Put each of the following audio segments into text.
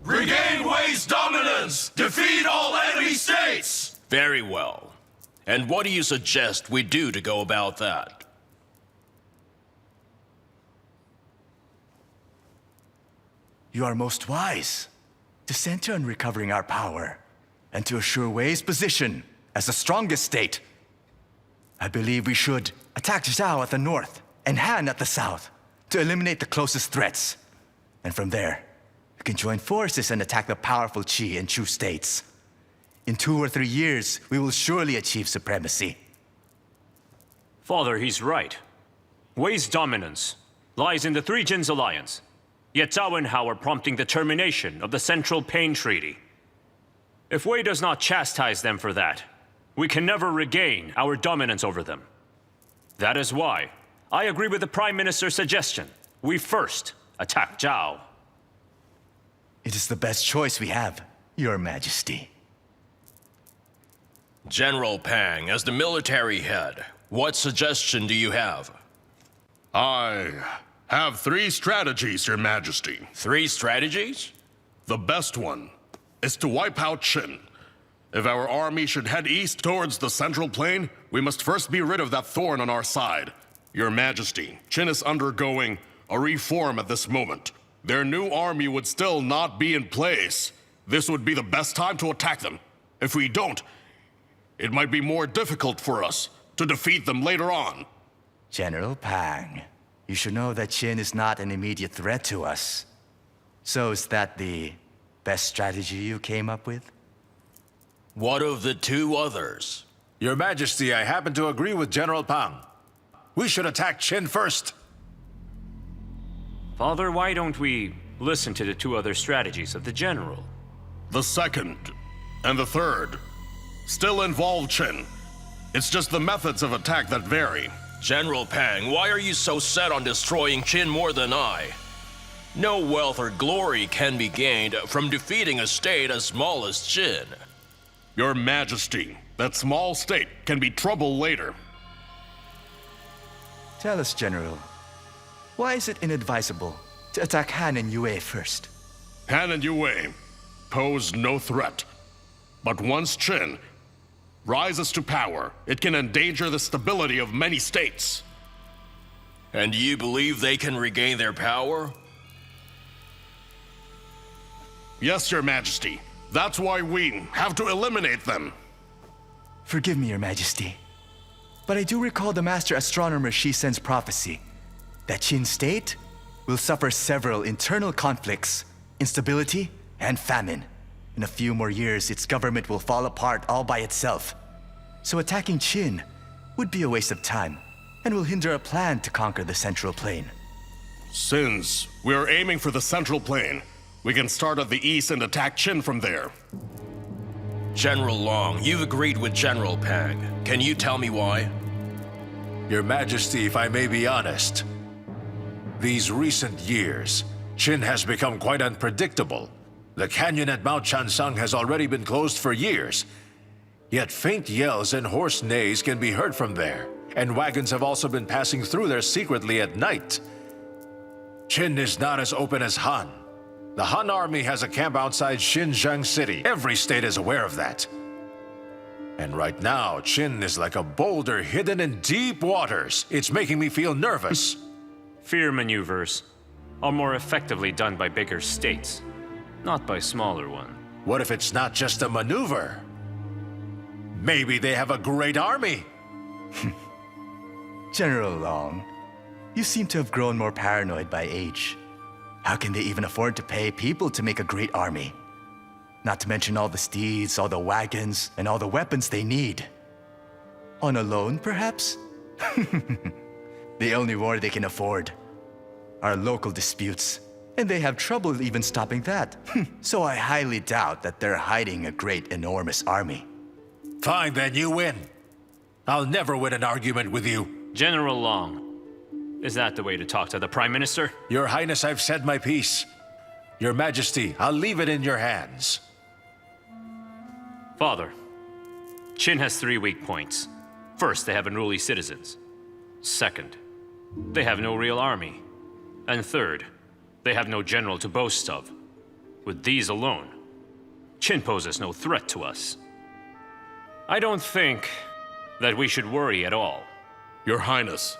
Regain Wei's dominance! Defeat all enemy states! Very well. And what do you suggest we do to go about that? You are most wise. To center on recovering our power, and to assure Wei's position as the strongest state. I believe we should attack Zhao at the north and Han at the south to eliminate the closest threats. And from there, we can join forces and attack the powerful Qi and Chu states. In 2 or 3 years, we will surely achieve supremacy. Father, he's right. Wei's dominance lies in the Three Jin's alliance. Yet Zhao and Hao are prompting the termination of the Central Pain Treaty. If Wei does not chastise them for that, we can never regain our dominance over them. That is why I agree with the Prime Minister's suggestion. We first attack Zhao. It is the best choice we have, Your Majesty. General Pang, as the military head, what suggestion do you have? I have 3 strategies, Your Majesty. 3 strategies? The best one is to wipe out Qin. If our army should head east towards the Central Plain, we must first be rid of that thorn on our side. Your Majesty, Qin is undergoing a reform at this moment. Their new army would still not be in place. This would be the best time to attack them. If we don't, it might be more difficult for us to defeat them later on. General Pang, you should know that Qin is not an immediate threat to us. So is that the best strategy you came up with? What of the 2 others? Your Majesty, I happen to agree with General Pang. We should attack Qin first. Father, why don't we listen to the 2 other strategies of the General? The second and the third still involve Qin. It's just the methods of attack that vary. General Pang, why are you so set on destroying Qin more than I? No wealth or glory can be gained from defeating a state as small as Qin. Your Majesty, that small state can be trouble later. Tell us, General, why is it inadvisable to attack Han and Yue first? Han and Yue pose no threat. But once Qin rises to power, it can endanger the stability of many states. And you believe they can regain their power? Yes, Your Majesty. That's why we have to eliminate them. Forgive me, Your Majesty, but I do recall the master astronomer Shisen's prophecy that Qin state will suffer several internal conflicts, instability, and famine. In a few more years, its government will fall apart all by itself. So attacking Qin would be a waste of time and will hinder a plan to conquer the Central Plain. Since we are aiming for the Central Plain, we can start at the east and attack Qin from there. General Long, you've agreed with General Pang. Can you tell me why? Your Majesty, if I may be honest, these recent years, Qin has become quite unpredictable. The canyon at Mount Chansang has already been closed for years. Yet faint yells and hoarse neighs can be heard from there, and wagons have also been passing through there secretly at night. Qin is not as open as Han. The Han army has a camp outside Xinjiang City. Every state is aware of that. And right now, Qin is like a boulder hidden in deep waters. It's making me feel nervous. Fear maneuvers are more effectively done by bigger states, not by smaller ones. What if it's not just a maneuver? Maybe they have a great army. General Long, you seem to have grown more paranoid by age. How can they even afford to pay people to make a great army? Not to mention all the steeds, all the wagons, and all the weapons they need. On a loan, perhaps? The only war they can afford are local disputes, and they have trouble even stopping that. So I highly doubt that they're hiding a great, enormous army. Fine, then you win. I'll never win an argument with you. General Long, is that the way to talk to the Prime Minister? Your Highness, I've said my piece. Your Majesty, I'll leave it in your hands. Father, Qin has 3 weak points. First, they have unruly citizens. Second, they have no real army. And third, they have no general to boast of. With these alone, Qin poses no threat to us. I don't think that we should worry at all. Your Highness,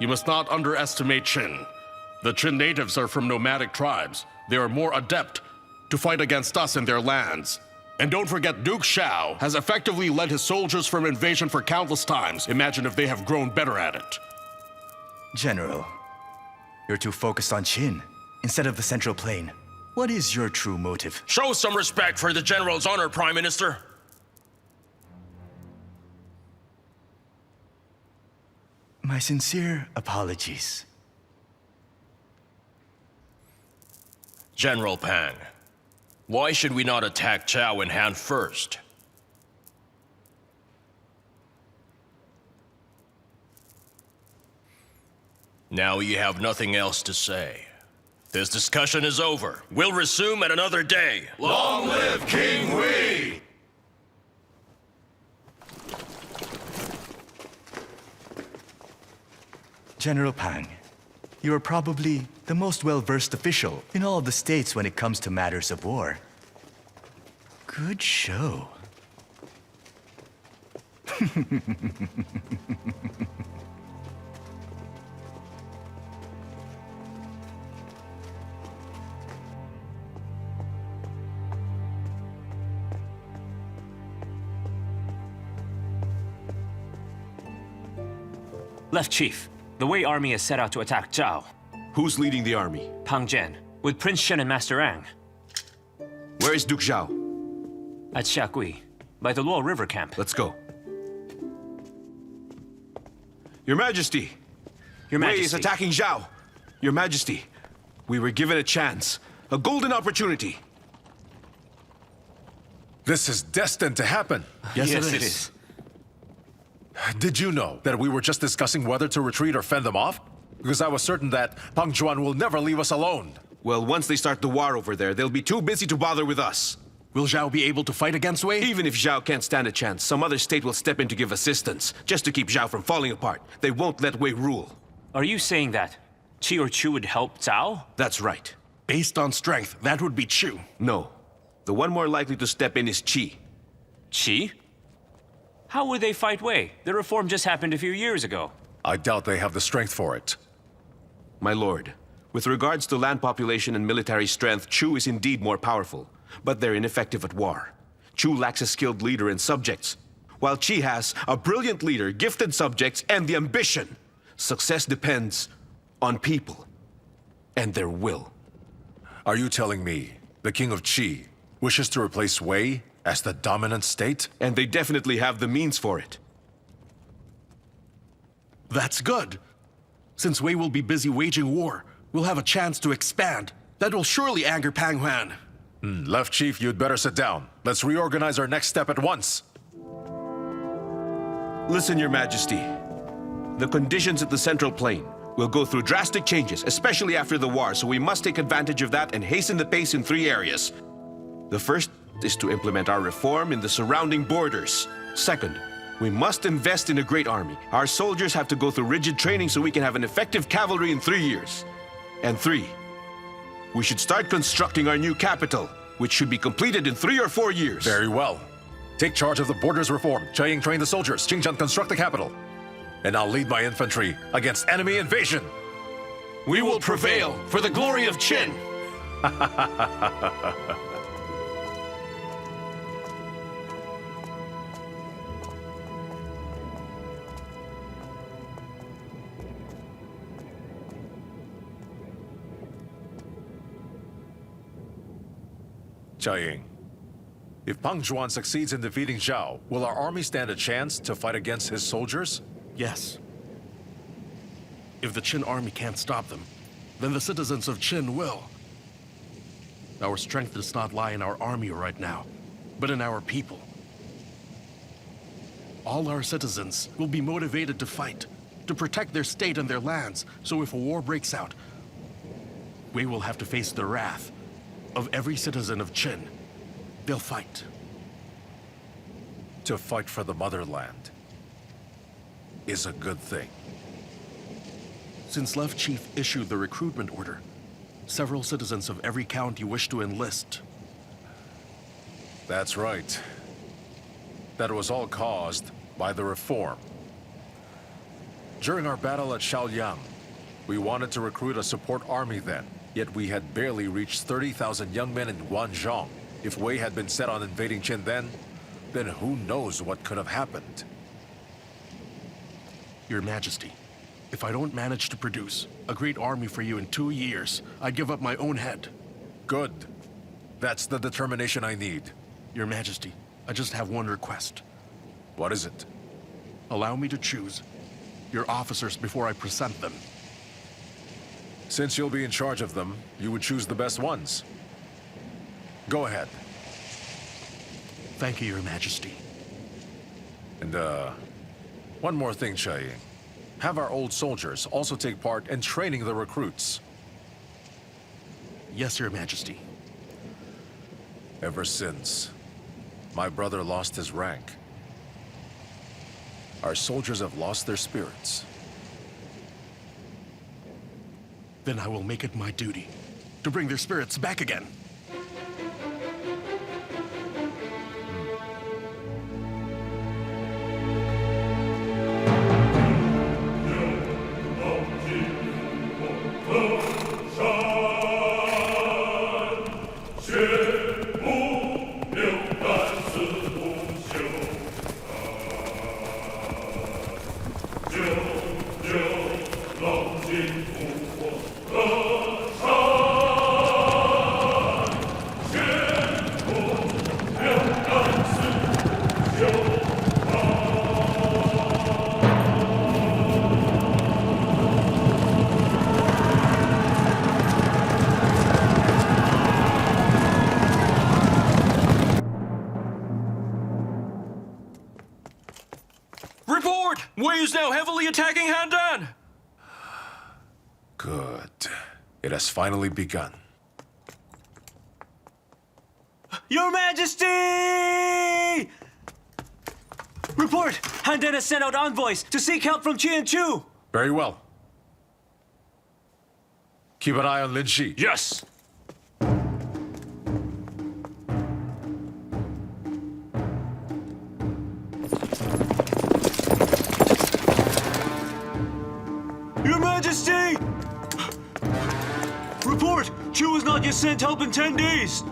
you must not underestimate Qin. The Qin natives are from nomadic tribes. They are more adept to fight against us in their lands. And don't forget, Duke Xiao has effectively led his soldiers from invasion for countless times. Imagine if they have grown better at it. General, you're too focused on Qin instead of the Central Plain. What is your true motive? Show some respect for the General's honor, Prime Minister. My sincere apologies. General Pang, why should we not attack Zhao in hand first? Now you have nothing else to say. This discussion is over. We'll resume at another day. Long live King Hui! General Pang, you are probably the most well-versed official in all of the states when it comes to matters of war. Good show. Left Chief, the Wei army is set out to attack Zhao. Who's leading the army? Pang Zhen, with Prince Shen and Master Ang, Where is Duke Zhao? at Xiagui, by the Luo River camp. Let's go. Your Majesty! Your Wei Majesty. is attacking Zhao! Your Majesty, we were given a chance. A golden opportunity. This is destined to happen. Yes, it is. Did you know that we were just discussing whether to retreat or fend them off? Because I was certain that Pang Juan will never leave us alone. Well, once they start the war over there, they'll be too busy to bother with us. Will Zhao be able to fight against Wei? Even if Zhao can't stand a chance, some other state will step in to give assistance, just to keep Zhao from falling apart. They won't let Wei rule. Are you saying that Qi or Chu would help Zhao? That's right. Based on strength, that would be Chu. No. The one more likely to step in is Qi. Qi? How would they fight Wei? The reform just happened a few years ago. I doubt they have the strength for it. My lord, with regards to land population and military strength, Chu is indeed more powerful, but they're ineffective at war. Chu lacks a skilled leader and subjects, while Qi has a brilliant leader, gifted subjects, and the ambition. Success depends on people and their will. Are you telling me the King of Qi wishes to replace Wei as the dominant state? And they definitely have the means for it. That's good. Since Wei will be busy waging war, we'll have a chance to expand. That will surely anger Pang Huan. Left Chief, you'd better sit down. Let's reorganize our next step at once. Listen, Your Majesty. The conditions at the Central Plain will go through drastic changes, especially after the war, so we must take advantage of that and hasten the pace in 3 areas. The first is to implement our reform in the surrounding borders. Second, we must invest in a great army. Our soldiers have to go through rigid training so we can have an effective cavalry in 3 years. And 3, we should start constructing our new capital, which should be completed in 3 or 4 years. Very well. Take charge of the borders reform. Chiang train the soldiers. Xinjiang construct the capital. And I'll lead my infantry against enemy invasion. We will prevail for the glory of Qin. 嘉应, if Pang Juan succeeds in defeating Zhao, will our army stand a chance to fight against his soldiers? Yes. If the Qin army can't stop them, then the citizens of Qin will. Our strength does not lie in our army right now, but in our people. All our citizens will be motivated to fight, to protect their state and their lands, so if a war breaks out, we will have to face the wrath of every citizen of Qin. They'll fight. To fight for the motherland is a good thing. Since Left Chief issued the recruitment order, several citizens of every county wish to enlist. That's right. That was all caused by the reform. During our battle at Shaoyang, we wanted to recruit a support army then, yet we had barely reached 30,000 young men in Guangzhong. If Wei had been set on invading Qin then who knows what could have happened. Your Majesty, if I don't manage to produce a great army for you in 2 years, I'd give up my own head. Good. That's the determination I need. Your Majesty, I just have one request. What is it? Allow me to choose your officers before I present them. Since you'll be in charge of them, you would choose the best ones. Go ahead. Thank you, Your Majesty. And, one more thing, Chai. Have our old soldiers also take part in training the recruits. Yes, Your Majesty. Ever since my brother lost his rank, our soldiers have lost their spirits. Then I will make it my duty to bring their spirits back again. Report! Wei is now heavily attacking Handan! Good. It has finally begun. Your Majesty! Report! Handan has sent out envoys to seek help from Qi and Chu. Very well. Keep an eye on Lin Shi. Yes! Your Majesty! Report! Chu has not yet sent help in 10 days!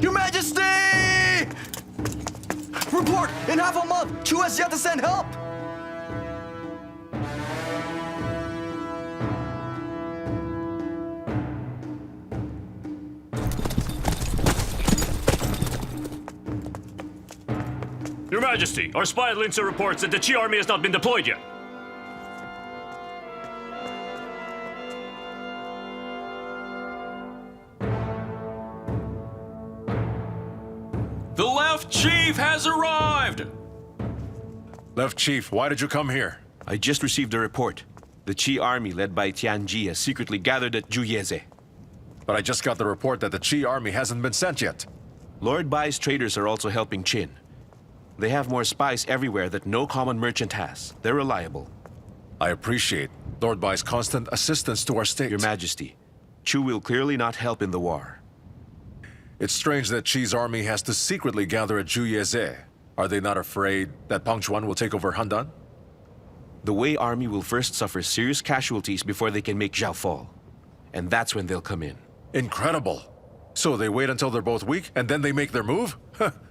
Your Majesty! Report! In half a month, Chu has yet to send help! Your Majesty, our spy at Linzer reports that the Qi army has not been deployed yet. The left chief has arrived! Left Chief, why did you come here? I just received a report. The Qi army led by Tianji has secretly gathered at Juyeze. But I just got the report that the Qi army hasn't been sent yet. Lord Bai's traders are also helping Qin. They have more spies everywhere that no common merchant has. They're reliable. I appreciate Lord Bai's constant assistance to our state. Your Majesty, Chu will clearly not help in the war. It's strange that Qi's army has to secretly gather at Juyeze. Are they not afraid that Pang Chuan will take over Handan? The Wei army will first suffer serious casualties before they can make Zhao fall. And that's when they'll come in. Incredible. So they wait until they're both weak and then they make their move?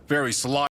Very sly.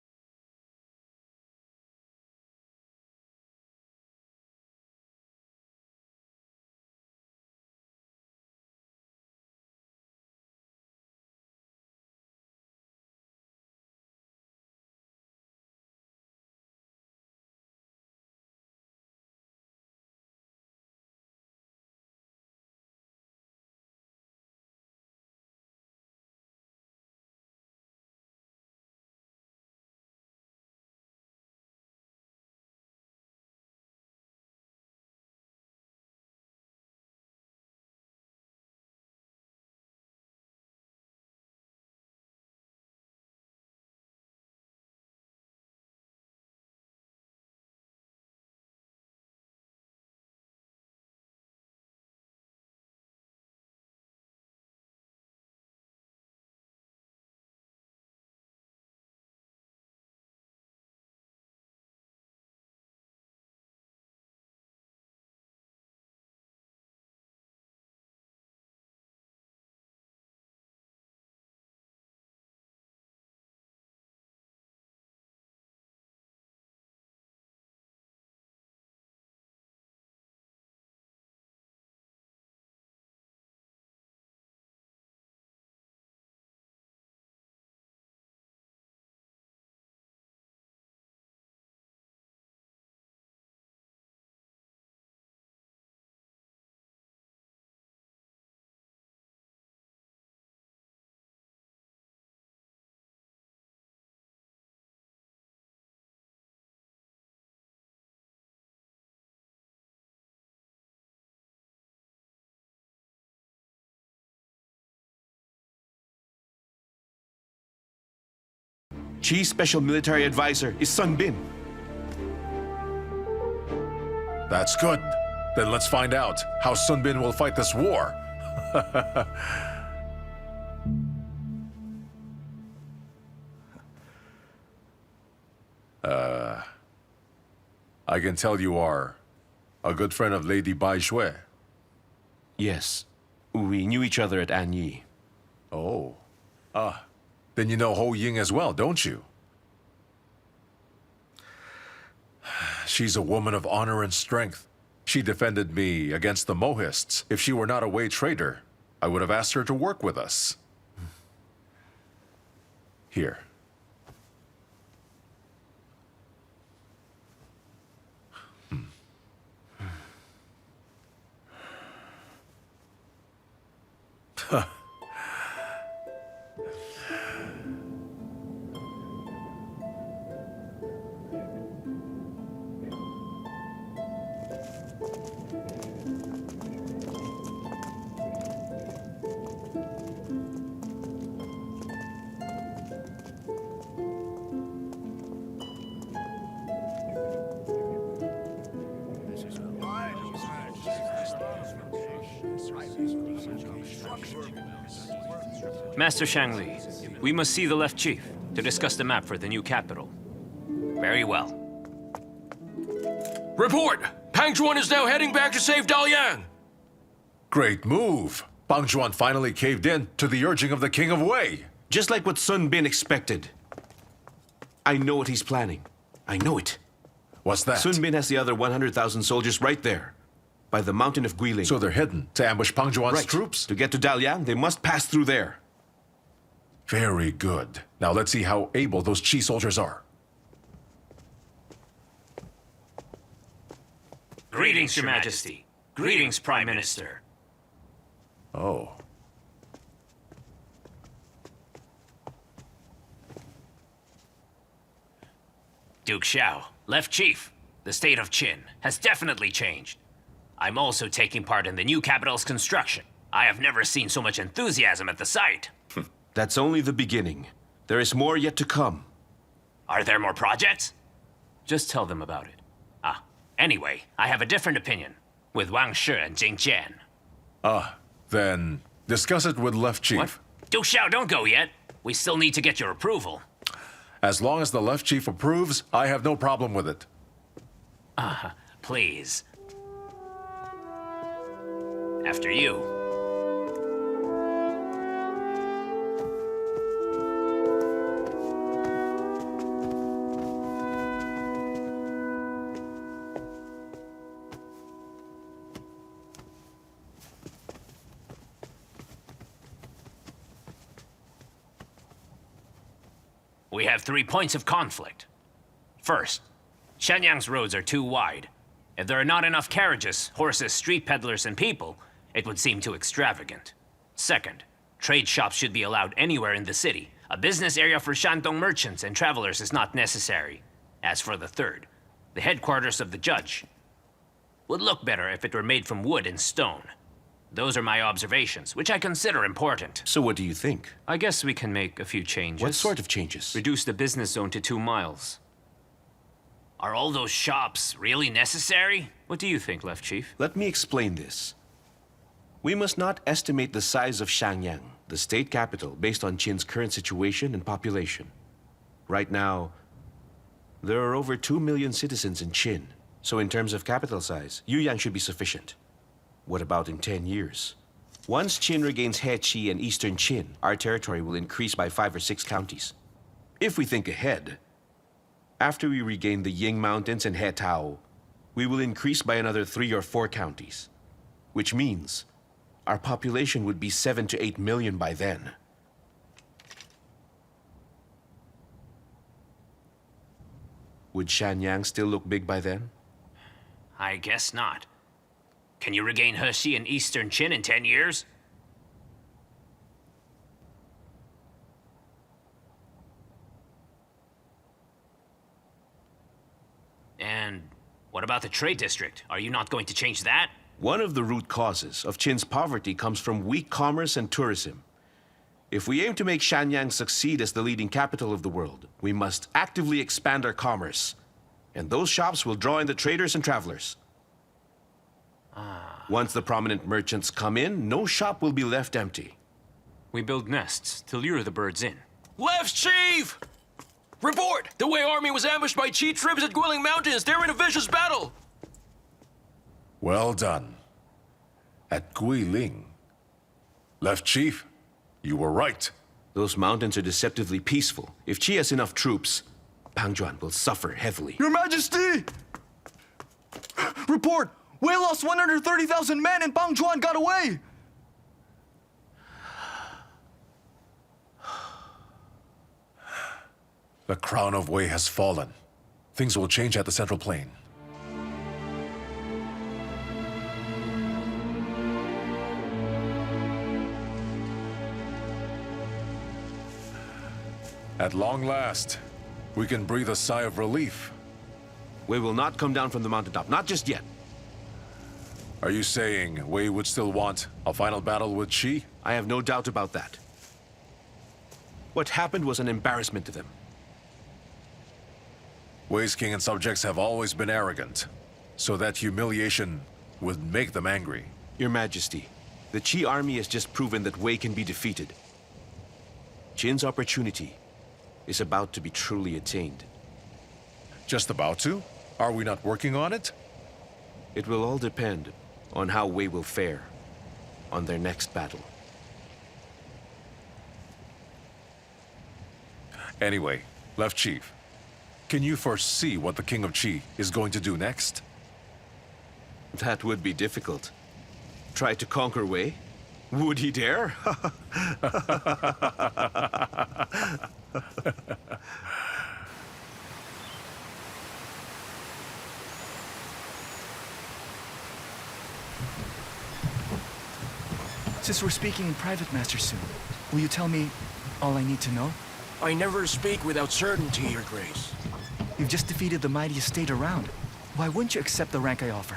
Qi's special military advisor is Sun Bin. That's good. Then let's find out how Sun Bin will fight this war. I can tell you are a good friend of Lady Bai Shui. Yes, we knew each other at Anyi. Oh. Then you know Ho Ying as well, don't you? She's a woman of honor and strength. She defended me against the Mohists. If she were not a Wei traitor, I would have asked her to work with us. Here. Master Shangli, we must see the left chief to discuss the map for the new capital. Very well. Report! Pang Zhuan is now heading back to save Dalian! Great move. Bang Zhuan finally caved in to the urging of the King of Wei. Just like what Sun Bin expected. I know what he's planning. I know it. What's that? Sun Bin has the other 100,000 soldiers right there, by the mountain of Guilin. So they're hidden to ambush Bang Zhuan's right. troops? To get to Dalian, they must pass through there. Very good. Now let's see how able those Qi soldiers are. Greetings, Your Majesty. Greetings, Prime Minister. Oh. Duke Xiao, left chief. The state of Qin has definitely changed. I'm also taking part in the new capital's construction. I have never seen so much enthusiasm at the site. That's only the beginning. There is more yet to come. Are there more projects? Just tell them about it. Anyway, I have a different opinion with Wang Shi and Jing Jian. Then discuss it with Left Chief. What? Duke Xiao, don't go yet. We still need to get your approval. As long as the Left Chief approves, I have no problem with it. Please. After you. We have 3 points of conflict. First, Shenyang's roads are too wide. If there are not enough carriages, horses, street peddlers, and people, it would seem too extravagant. Second, trade shops should be allowed anywhere in the city. A business area for Shandong merchants and travelers is not necessary. As for the third, the headquarters of the judge would look better if it were made from wood and stone. Those are my observations, which I consider important. So what do you think? I guess we can make a few changes. What sort of changes? Reduce the business zone to 2 miles. Are all those shops really necessary? What do you think, Left Chief? Let me explain this. We must not estimate the size of Shenyang, the state capital, based on Qin's current situation and population. Right now, there are over 2 million citizens in Qin. So in terms of capital size, Yuyan should be sufficient. What about in 10 years? Once Qin regains Heqi and Eastern Qin, our territory will increase by 5 or 6 counties. If we think ahead, after we regain the Ying Mountains and Hetao, we will increase by another 3 or 4 counties, which means our population would be 7 to 8 million by then. Would Shenyang still look big by then? I guess not. Can you regain Heqi and Eastern Qin in 10 years? And what about the trade district? Are you not going to change that? One of the root causes of Qin's poverty comes from weak commerce and tourism. If we aim to make Shanyang succeed as the leading capital of the world, we must actively expand our commerce. And those shops will draw in the traders and travelers. Once the prominent merchants come in, no shop will be left empty. We build nests to lure the birds in. Left, Chief! Report! The Wei army was ambushed by Qi troops at Guiling Mountains. They're in a vicious battle. Well done. At Guiling. Left Chief, you were right. Those mountains are deceptively peaceful. If Qi has enough troops, Pangjuan will suffer heavily. Your Majesty! Report! Wei lost 130,000 men and Pangjuan got away! The crown of Wei has fallen. Things will change at the Central Plain. At long last, we can breathe a sigh of relief. Wei will not come down from the mountaintop, not just yet. Are you saying Wei would still want a final battle with Qi? I have no doubt about that. What happened was an embarrassment to them. Wei's king and subjects have always been arrogant, so that humiliation would make them angry. Your Majesty, the Qi army has just proven that Wei can be defeated. Qin's opportunity is about to be truly attained. Just about to? Are we not working on it? It will all depend on how Wei will fare on their next battle. Anyway, Left Chief, can you foresee what the King of Qi is going to do next? That would be difficult. Try to conquer Wei? Would he dare? Since we're speaking in private, Master Sun, will you tell me all I need to know? I never speak without certainty, Your Grace. You've just defeated the mightiest state around. Why wouldn't you accept the rank I offer?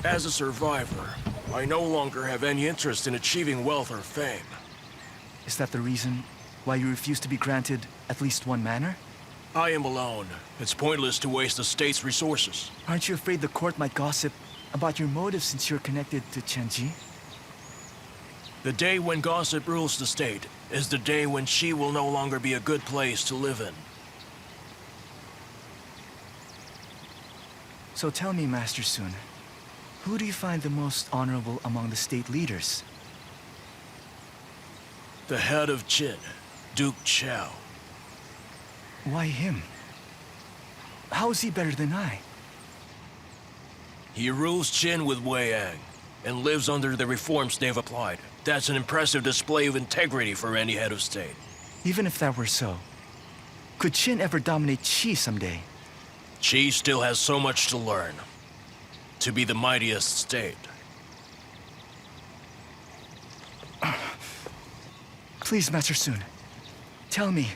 As a survivor, I no longer have any interest in achieving wealth or fame. Is that the reason why you refuse to be granted at least one manor? I am alone. It's pointless to waste the state's resources. Aren't you afraid the court might gossip about your motives since you're connected to Qianji? The day when gossip rules the state is the day when Qi will no longer be a good place to live in. So tell me, Master Sun, who do you find the most honorable among the state leaders? The head of Qin, Duke Chao. Why him? How is he better than I? He rules Qin with Wei Yang and lives under the reforms they've applied. That's an impressive display of integrity for any head of state. Even if that were so, could Qin ever dominate Qi someday? Qi still has so much to learn. To be the mightiest state. Please, Master Sun, tell me,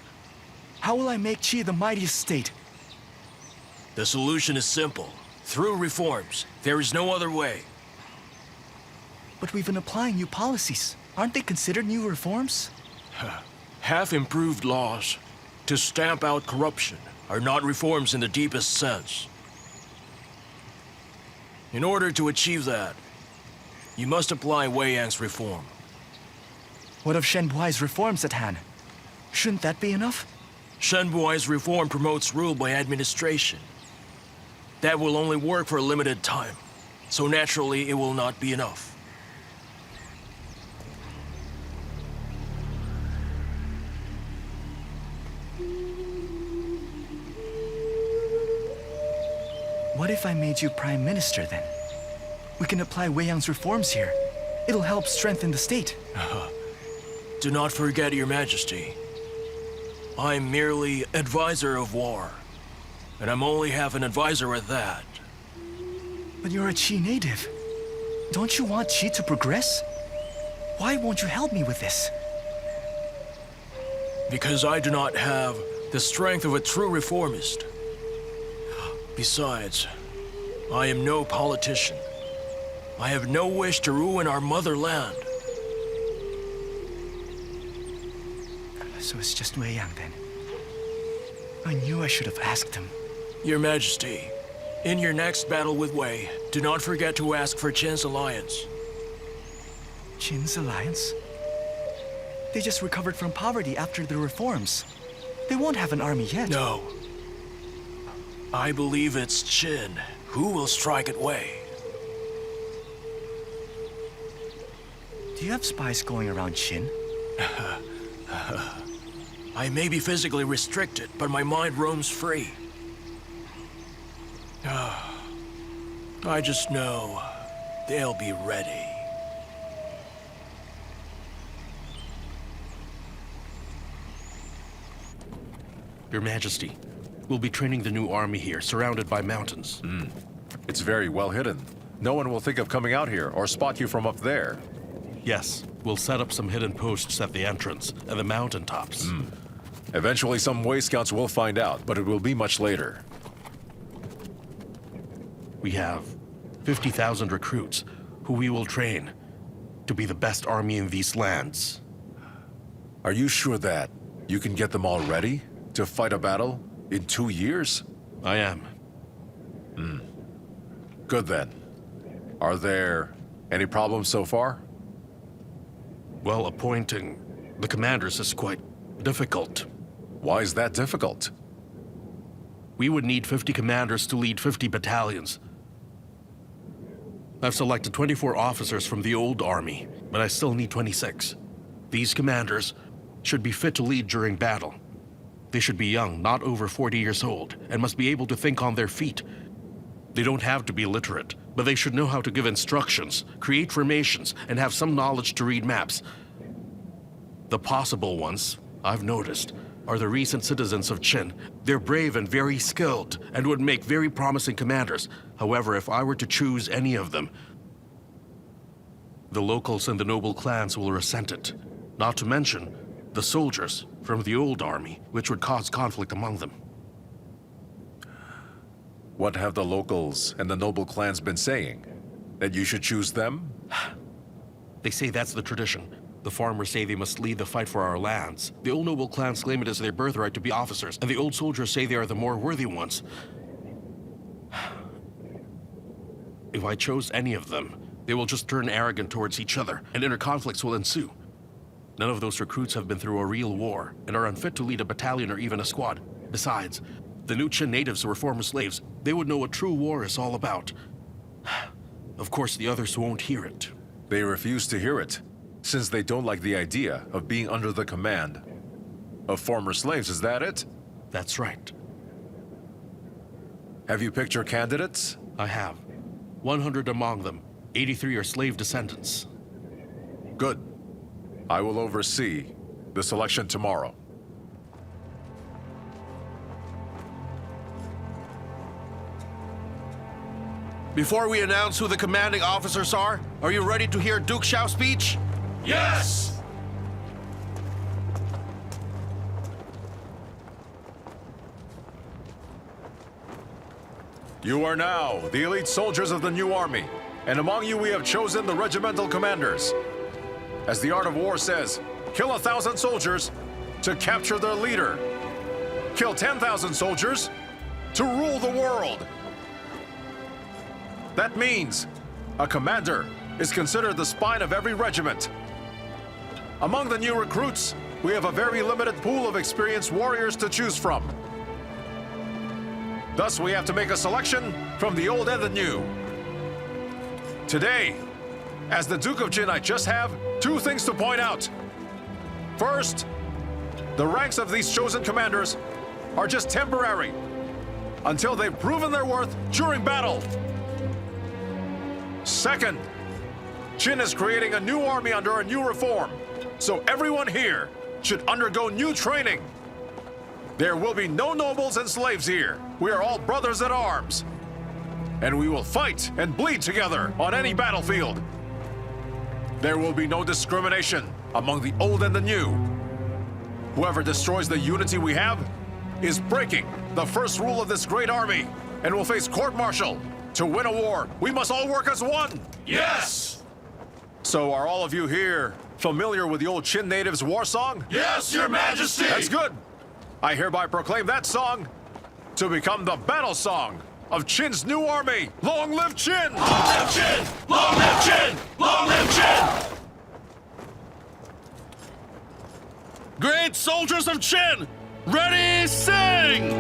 how will I make Qi the mightiest state? The solution is simple. Through reforms. There is no other way. But we've been applying new policies. Aren't they considered new reforms? Half-improved laws to stamp out corruption are not reforms in the deepest sense. In order to achieve that, you must apply Wei Yang's reform. What of Shen Buai's reforms at Han? Shouldn't that be enough? Shen Buai's reform promotes rule by administration. That will only work for a limited time, so naturally it will not be enough. What if I made you Prime Minister then? We can apply Wei Yang's reforms here. It'll help strengthen the state. Do not forget, Your Majesty. I'm merely advisor of war. And I'm only half an advisor at that. But you're a Qi native. Don't you want Qi to progress? Why won't you help me with this? Because I do not have the strength of a true reformist. Besides, I am no politician. I have no wish to ruin our motherland. So it's just Wei Yang then. I knew I should have asked him. Your Majesty, in your next battle with Wei, do not forget to ask for Qin's alliance. Qin's alliance? They just recovered from poverty after the reforms. They won't have an army yet. No. I believe it's Qin who will strike at Wei. Do you have spies going around Qin? I may be physically restricted, but my mind roams free. I just know they'll be ready. Your Majesty, we'll be training the new army here, surrounded by mountains. It's very well hidden. No one will think of coming out here or spot you from up there. Yes, we'll set up some hidden posts at the entrance and the mountain tops. Eventually, some Wei Scouts will find out, but it will be much later. We have 50,000 recruits who we will train to be the best army in these lands. Are you sure that you can get them all ready to fight a battle in 2 years? I am. Good then. Are there any problems so far? Well, appointing the commanders is quite difficult. Why is that difficult? We would need 50 commanders to lead 50 battalions. I've selected 24 officers from the old army, but I still need 26. These commanders should be fit to lead during battle. They should be young, not over 40 years old, and must be able to think on their feet. They don't have to be literate, but they should know how to give instructions, create formations, and have some knowledge to read maps. The possible ones, I've noticed, are the recent citizens of Qin. They're brave and very skilled, and would make very promising commanders. However, if I were to choose any of them, the locals and the noble clans will resent it. Not to mention the soldiers from the old army, which would cause conflict among them. What have the locals and the noble clans been saying? That you should choose them? They say that's the tradition. The farmers say they must lead the fight for our lands. The old noble clans claim it as their birthright to be officers, and the old soldiers say they are the more worthy ones. If I chose any of them, they will just turn arrogant towards each other, and inner conflicts will ensue. None of those recruits have been through a real war, and are unfit to lead a battalion or even a squad. Besides, the new Qin natives were former slaves. They would know what true war is all about. Of course, the others won't hear it. They refuse to hear it, since they don't like the idea of being under the command of former slaves, is that it? That's right. Have you picked your candidates? I have. 100 among them. 83 are slave descendants. Good. I will oversee the selection tomorrow. Before we announce who the commanding officers are you ready to hear Duke Xiao's speech? Yes! You are now the elite soldiers of the new army, and among you we have chosen the regimental commanders. As the art of war says, kill 1,000 soldiers to capture their leader. Kill 10,000 soldiers to rule the world. That means a commander is considered the spine of every regiment. Among the new recruits, we have a very limited pool of experienced warriors to choose from. Thus, we have to make a selection from the old and the new. Today, as the Duke of Qin, I just have 2 things to point out. First, the ranks of these chosen commanders are just temporary until they've proven their worth during battle. Second, Qin is creating a new army under a new reform, so everyone here should undergo new training. There will be no nobles and slaves here. We are all brothers at arms. And we will fight and bleed together on any battlefield. There will be no discrimination among the old and the new. Whoever destroys the unity we have is breaking the first rule of this great army and will face court-martial. To win a war, we must all work as one. Yes! So are all of you here Familiar with the old Qin natives' war song? Yes, Your Majesty! That's good. I hereby proclaim that song to become the battle song of Qin's new army. Long live Qin! Long live Qin! Long live Qin! Long live Qin! Great soldiers of Qin, ready, sing!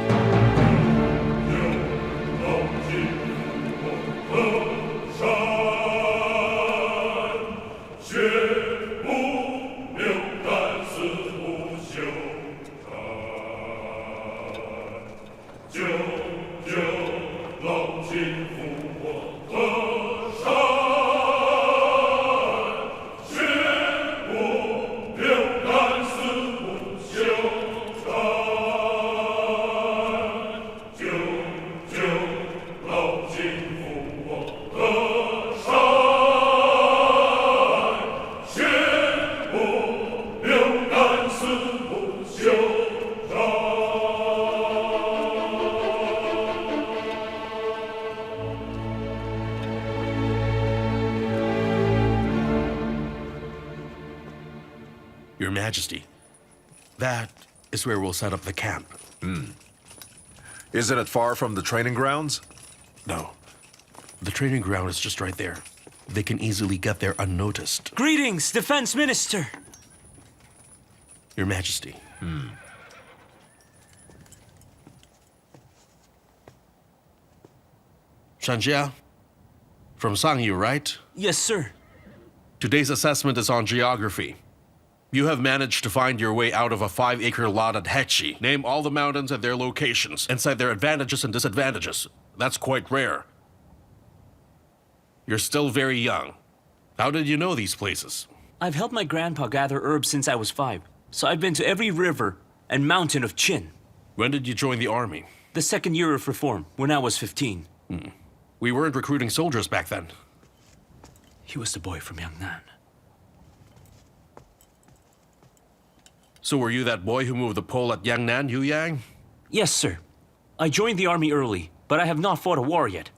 Your Majesty, that is where we'll set up the camp. Isn't it far from the training grounds? No. The training ground is just right there. They can easily get there unnoticed. Greetings, Defense Minister! Your Majesty. Shanjia, from Sangyu, right? Yes, sir. Today's assessment is on geography. You have managed to find your way out of a 5-acre lot at Hechi. Name all the mountains and their locations, and cite their advantages and disadvantages. That's quite rare. You're still very young. How did you know these places? I've helped my grandpa gather herbs since I was 5, so I've been to every river and mountain of Qin. When did you join the army? The second year of reform, when I was 15. We weren't recruiting soldiers back then. He was the boy from Yangnan. So were you that boy who moved the pole at Yangnan, Yu Yang? Yes, sir. I joined the army early, but I have not fought a war yet.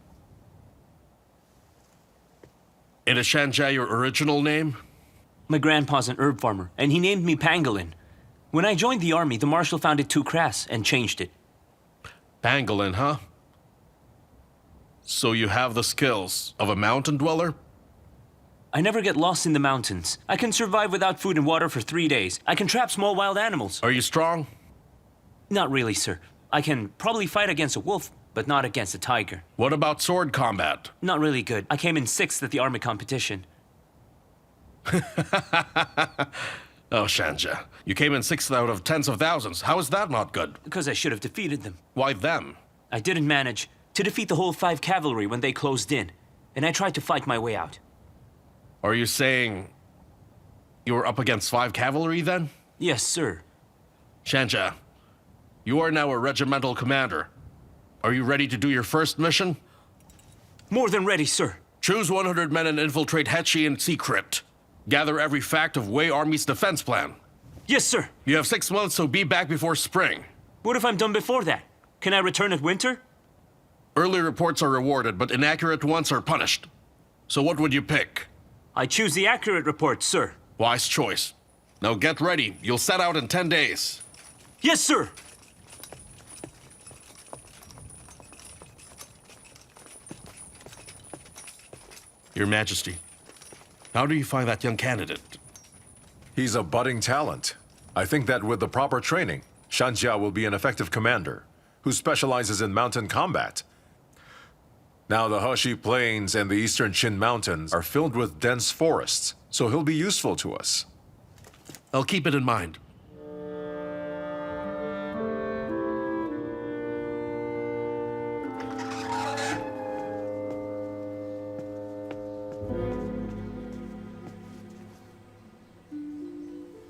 And is Shanjia your original name? My grandpa's an herb farmer, and he named me Pangolin. When I joined the army, the marshal found it too crass and changed it. Pangolin, huh? So you have the skills of a mountain dweller? I never get lost in the mountains. I can survive without food and water for 3 days. I can trap small wild animals. Are you strong? Not really, sir. I can probably fight against a wolf, but not against a tiger. What about sword combat? Not really good. I came in 6th at the army competition. Oh, Shanjia, you came in 6th out of tens of thousands. How is that not good? Because I should have defeated them. Why them? I didn't manage to defeat the whole 5 cavalry when they closed in, and I tried to fight my way out. Are you saying you were up against 5 cavalry then? Yes, sir. Shanjia, you are now a regimental commander. Are you ready to do your first mission? More than ready, sir. Choose 100 men and infiltrate Hechi in secret. Gather every fact of Wei Army's defense plan. Yes, sir. You have 6 months, so be back before spring. What if I'm done before that? Can I return at winter? Early reports are rewarded, but inaccurate ones are punished. So what would you pick? I choose the accurate report, sir. Wise choice. Now get ready. You'll set out in 10 days. Yes, sir. Your Majesty, how do you find that young candidate? He's a budding talent. I think that with the proper training, Shanjia will be an effective commander who specializes in mountain combat. Now the Heshi Plains and the eastern Qin Mountains are filled with dense forests, so he'll be useful to us. I'll keep it in mind.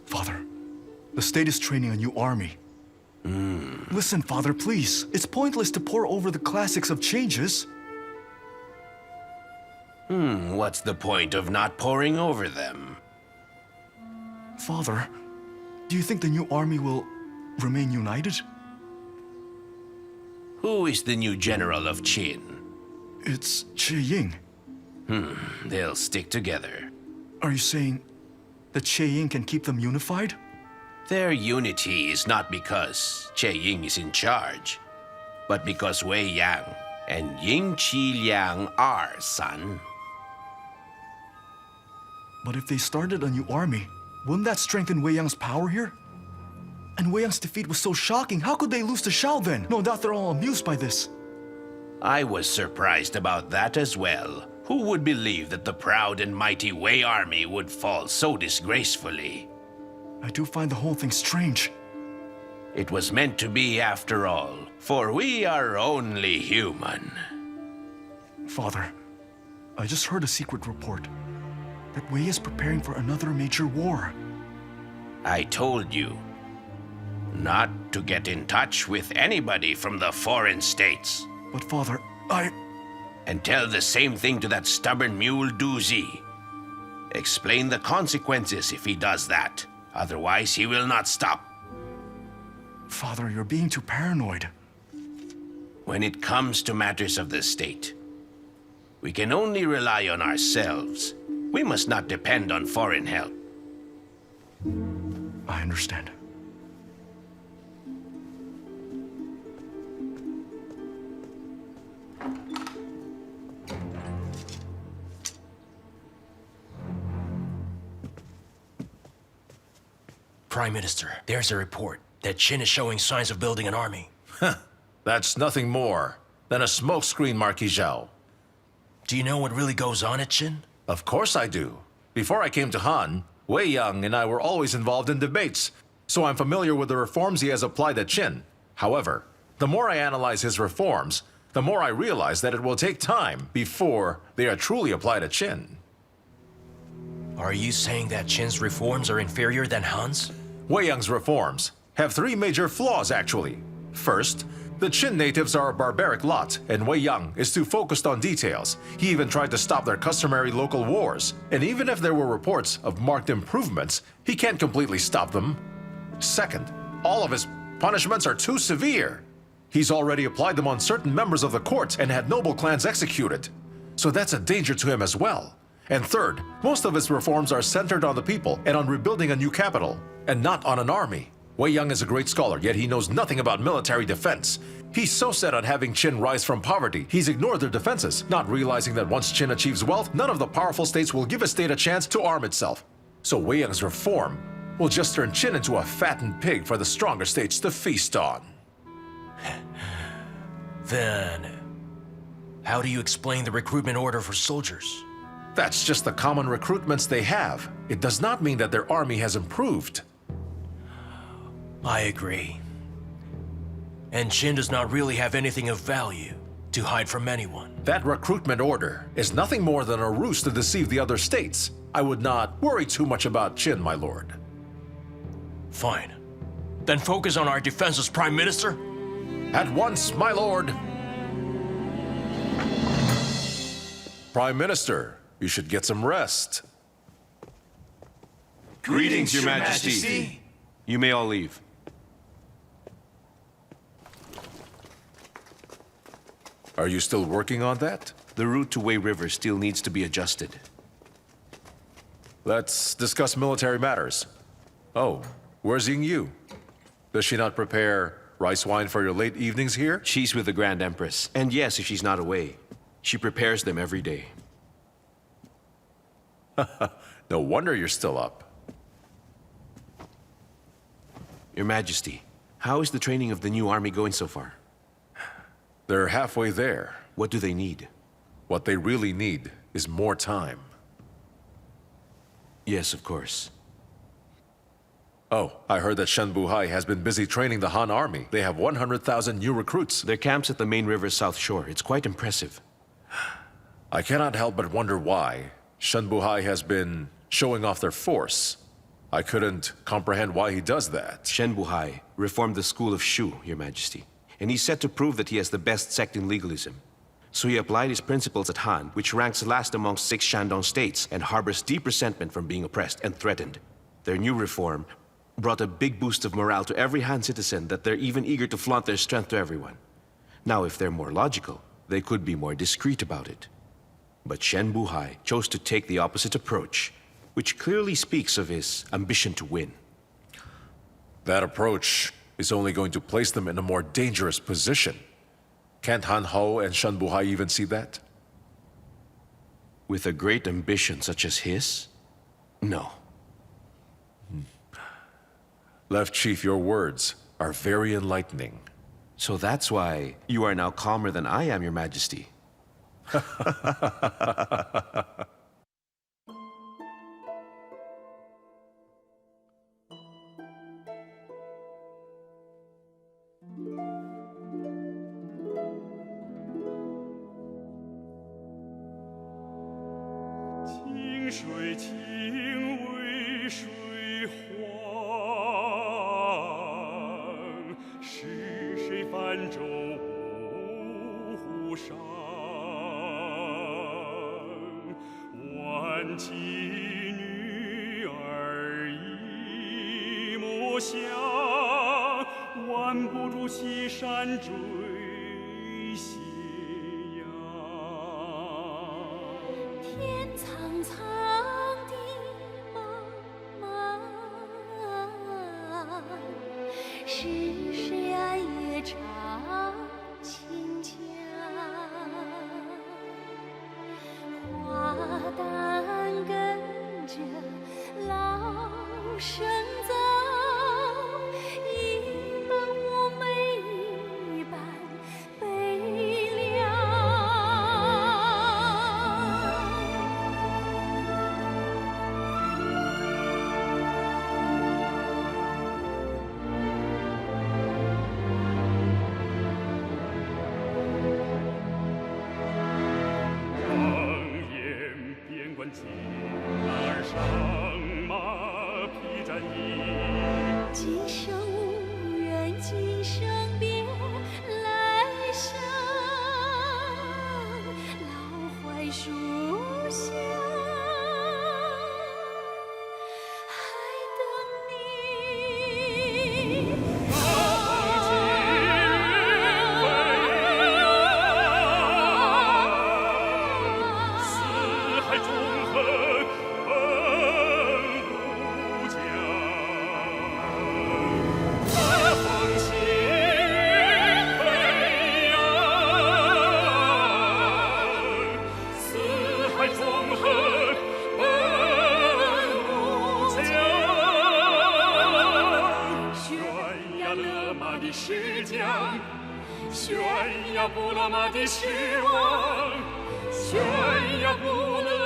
Father, the state is training a new army. Listen, Father, please. It's pointless to pore over the classics of changes. What's the point of not poring over them? Father, do you think the new army will remain united? Who is the new general of Qin? It's Qi Ying. They'll stick together. Are you saying that Qin can keep them unified? Their unity is not because Ying is in charge, but because Wei Yang and Ying Qi Liang are, son. But if they started a new army, wouldn't that strengthen Wei Yang's power here? And Wei Yang's defeat was so shocking, how could they lose to Shao then? No doubt they're all amused by this. I was surprised about that as well. Who would believe that the proud and mighty Wei army would fall so disgracefully? I do find the whole thing strange. It was meant to be after all, for we are only human. Father, I just heard a secret report that Wei is preparing for another major war. I told you not to get in touch with anybody from the foreign states. But Father, And tell the same thing to that stubborn mule Duzi. Explain the consequences if he does that. Otherwise, he will not stop. Father, you're being too paranoid. When it comes to matters of the state, we can only rely on ourselves. We must not depend on foreign help. I understand. Prime Minister, there's a report that Qin is showing signs of building an army. That's nothing more than a smokescreen, Marquis Zhao. Do you know what really goes on at Qin? Of course I do. Before I came to Han, Wei Yang and I were always involved in debates, so I'm familiar with the reforms he has applied at Qin. However, the more I analyze his reforms, the more I realize that it will take time before they are truly applied at Qin. Are you saying that Qin's reforms are inferior than Han's? Wei Yang's reforms have three major flaws, actually. First, the Qin natives are a barbaric lot, and Wei Yang is too focused on details. He even tried to stop their customary local wars. And even if there were reports of marked improvements, he can't completely stop them. Second, all of his punishments are too severe. He's already applied them on certain members of the court and had noble clans executed. So that's a danger to him as well. And third, most of his reforms are centered on the people and on rebuilding a new capital, and not on an army. Wei Yang is a great scholar, yet he knows nothing about military defense. He's so set on having Qin rise from poverty, he's ignored their defenses, not realizing that once Qin achieves wealth, none of the powerful states will give a state a chance to arm itself. So Wei Yang's reform will just turn Qin into a fattened pig for the stronger states to feast on. Then, how do you explain the recruitment order for soldiers? That's just the common recruitments they have. It does not mean that their army has improved. I agree. And Qin does not really have anything of value to hide from anyone. That recruitment order is nothing more than a ruse to deceive the other states. I would not worry too much about Qin, my lord. Fine. Then focus on our defenses, Prime Minister. At once, my lord. Prime Minister, you should get some rest. Greetings, Your Majesty. You may all leave. Are you still working on that? The route to Wei River still needs to be adjusted. Let's discuss military matters. Oh, where's Ying Yu? Does she not prepare rice wine for your late evenings here? She's with the Grand Empress. And yes, if she's not away, she prepares them every day. No wonder you're still up. Your Majesty, how is the training of the new army going so far? They're halfway there. What do they need? What they really need is more time. Yes, of course. Oh, I heard that Shen Buhai has been busy training the Han army. They have 100,000 new recruits. Their camp's at the main river's south shore. It's quite impressive. I cannot help but wonder why Shen Buhai has been showing off their force. I couldn't comprehend why he does that. Shen Buhai reformed the school of Shu, Your Majesty. And he's set to prove that he has the best sect in legalism. So he applied his principles at Han, which ranks last amongst 6 Shandong states and harbors deep resentment from being oppressed and threatened. Their new reform brought a big boost of morale to every Han citizen that they're even eager to flaunt their strength to everyone. Now, if they're more logical, they could be more discreet about it. But Shen Buhai chose to take the opposite approach. which clearly speaks of his ambition to win. That approach is only going to place them in a more dangerous position. Can't Han Ho and Shan Buhai even see that? With a great ambition such as his? No. Left Chief, your words are very enlightening. So that's why you are now calmer than I am, Your Majesty. 清水清为水黄，是谁泛舟五湖上？万骑女儿一目相，挽不住西山追斜阳。天苍苍地茫茫，是谁暗夜唱清江？花旦跟着老生走，一般妩媚，一般悲凉。常言边关进，男儿上马披战衣。今生无缘，今生别，来生老槐树下，还等你。四海纵横奔不将，大风起飞扬。四海纵横奔不将，悬崖勒马的是将，悬崖不勒马的是王，悬崖不勒